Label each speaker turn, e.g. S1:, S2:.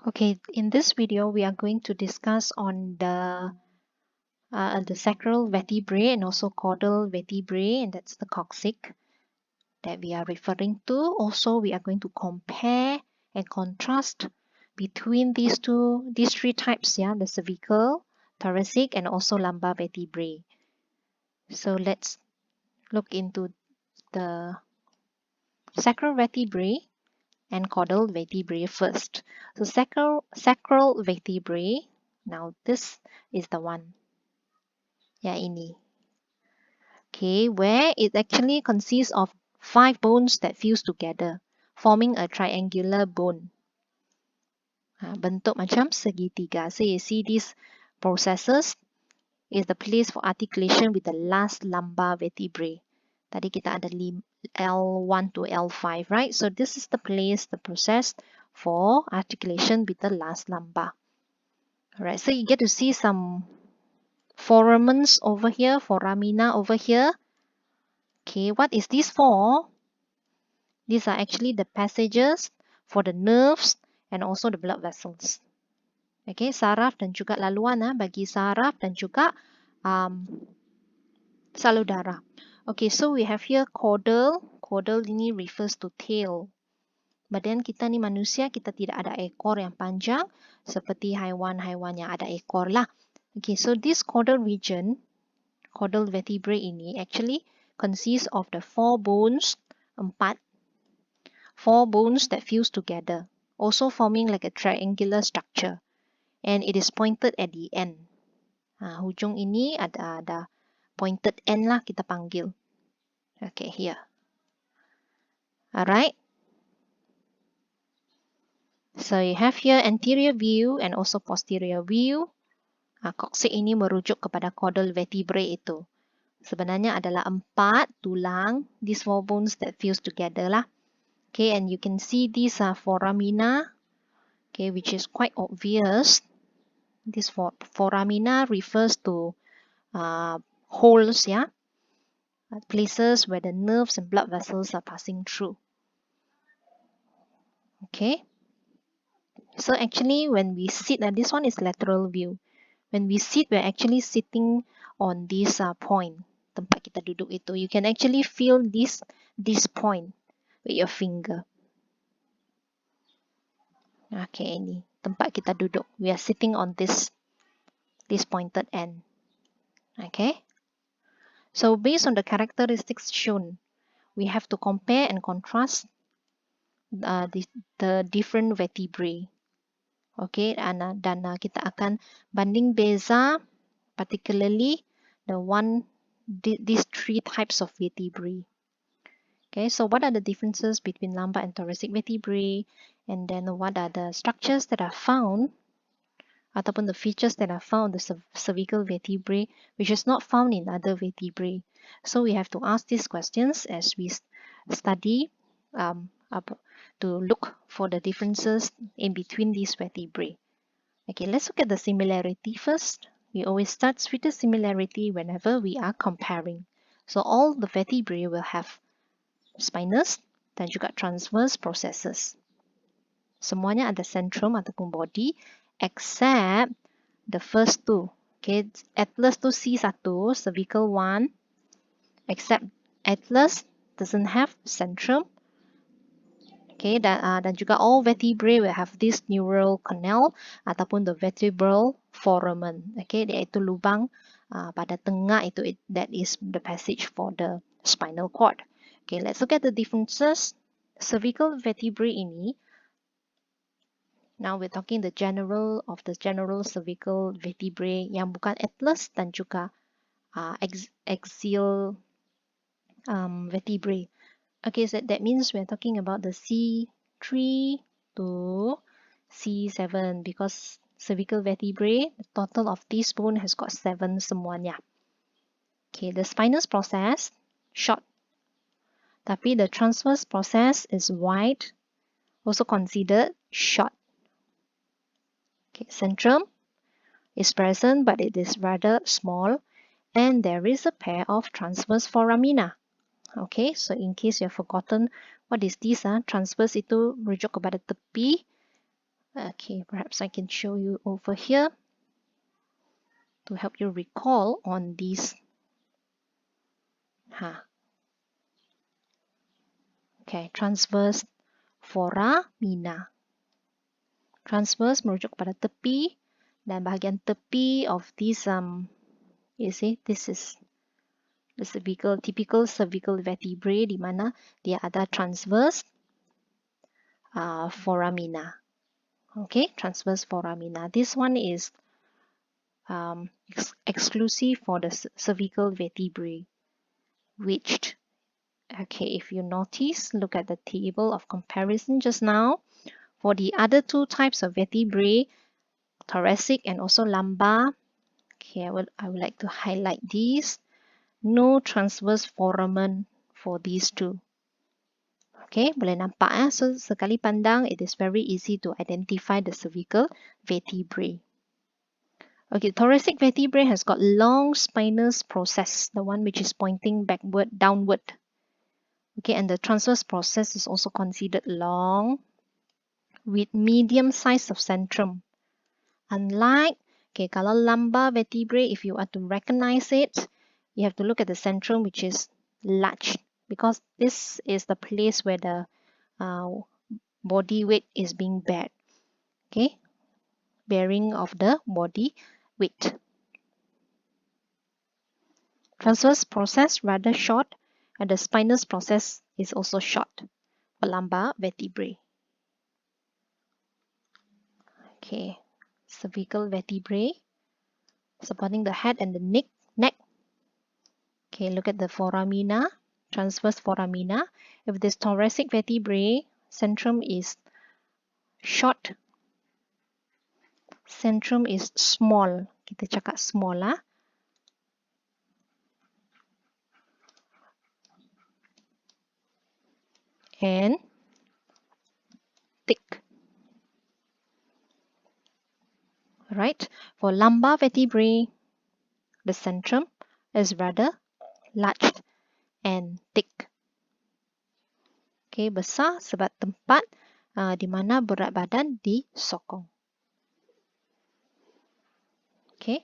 S1: Okay, in this video, we are going to discuss on the sacral vertebrae and also caudal vertebrae, and that's the coccyx that we are referring to. Also, we are going to compare and contrast between these three types, yeah, the cervical, thoracic, and also lumbar vertebrae. So let's look into the sacral vertebrae and caudal vertebrae first. So sacral vertebrae, now this is the one. Yeah, ini. Okay, where it actually consists of 5 bones that fuse together, forming a triangular bone. Bentuk macam segitiga. So you see these processes is the place for articulation with the last lumbar vertebrae. Tadi kita ada L1 to L5, right? So this is the place, the process for articulation with the last lumbar. Alright, so you get to see some foramens over here, foramina over here. Okay, what is this for? These are actually the passages for the nerves and also the blood vessels. Okay, saraf dan juga laluan bagi saraf dan juga salur darah. Okay, so we have here caudal. Caudal ini refers to tail. Badan kita ni manusia, kita tidak ada ekor yang panjang seperti haiwan-haiwan yang ada ekor lah. Okay, so this caudal region, caudal vertebrae ini actually consists of the 4 bones, 4 bones that fuse together, also forming like a triangular structure. And it is pointed at the end. Hujung ini ada pointed end lah kita panggil. Okay, here. Alright. So you have here anterior view and also posterior view. Coccyx ini merujuk kepada caudal vertebrae itu. Sebenarnya adalah 4 tulang, these 4 bones that fuse together lah. Okay, and you can see these are foramina, okay, which is quite obvious. This foramina refers to holes, yeah, places where the nerves and blood vessels are passing through. Okay, so actually when we sit, this one is lateral view. When we sit, we're actually sitting on this point, tempat kita duduk itu. You can actually feel this point with your finger. Okay, ini tempat kita duduk. We are sitting on this pointed end. Okay. So based on the characteristics shown, we have to compare and contrast the different vertebrae. Okay, dan kita akan banding beza, particularly these 3 types of vertebrae. Okay, so what are the differences between lumbar and thoracic vertebrae, and then what are the structures that are found ataupun the features that are found in the cervical vertebrae which is not found in other vertebrae. So we have to ask these questions as we study to look for the differences in between these vertebrae. Okay, let's look at the similarity first. We always start with the similarity whenever we are comparing. So all the vertebrae will have spinous dan juga transverse processes. Semuanya ada centrum ataupun body except the first 2. Okay, atlas tu C1, cervical 1, except atlas doesn't have centrum. Okay, dan juga all vertebrae will have this neural canal ataupun the vertebral foramen. Okay, iaitu lubang pada tengah itu, that is the passage for the spinal cord. Okay, let's look at the differences. Cervical vertebrae ini, now we're talking the general cervical vertebrae yang bukan atlas dan juga axial vertebrae. Okay, so that means we're talking about the C3 to C7 because cervical vertebrae, the total of this bone has got 7 semuanya. Okay, the spinous process, short. Tapi the transverse process is wide, also considered short. Okay, centrum is present, but it is rather small, and there is a pair of transverse foramina. Okay, so in case you have forgotten what is this, transverse itu merujuk kepada tepi, Okay, perhaps I can show you over here to help you recall on these. Okay, transverse foramina. Transverse merujuk kepada tepi, dan bahagian tepi of this you see, this is the typical cervical vertebrae, di mana dia ada transverse foramina. Okay, transverse foramina. This one is exclusive for the cervical vertebrae, which, okay, if you notice, look at the table of comparison just now. For the other two types of vertebrae, thoracic and also lumbar, okay, I would like to highlight these. No transverse foramen for these two. Okay, boleh nampak so sekali pandang, it is very easy to identify the cervical vertebrae. Okay, thoracic vertebrae has got long spinous process, the one which is pointing backward, downward. Okay, and the transverse process is also considered long with medium size of centrum. Unlike, okay, kalau lumbar vertebrae, if you are to recognize it, you have to look at the centrum, which is large, because this is the place where the body weight is being bared. Okay, bearing of the body weight. Transverse process rather short, and the spinous process is also short for lumbar vertebrae. Okay, cervical vertebrae supporting the head and the neck. Okay, look at the foramina, transverse foramina. If this thoracic vertebrae, centrum is short, centrum is small. Kita cakap small lah. And thick. Right? For lumbar vertebrae, the centrum is rather large and thick. Okay, besar sebab tempat di mana berat badan disokong. Okay.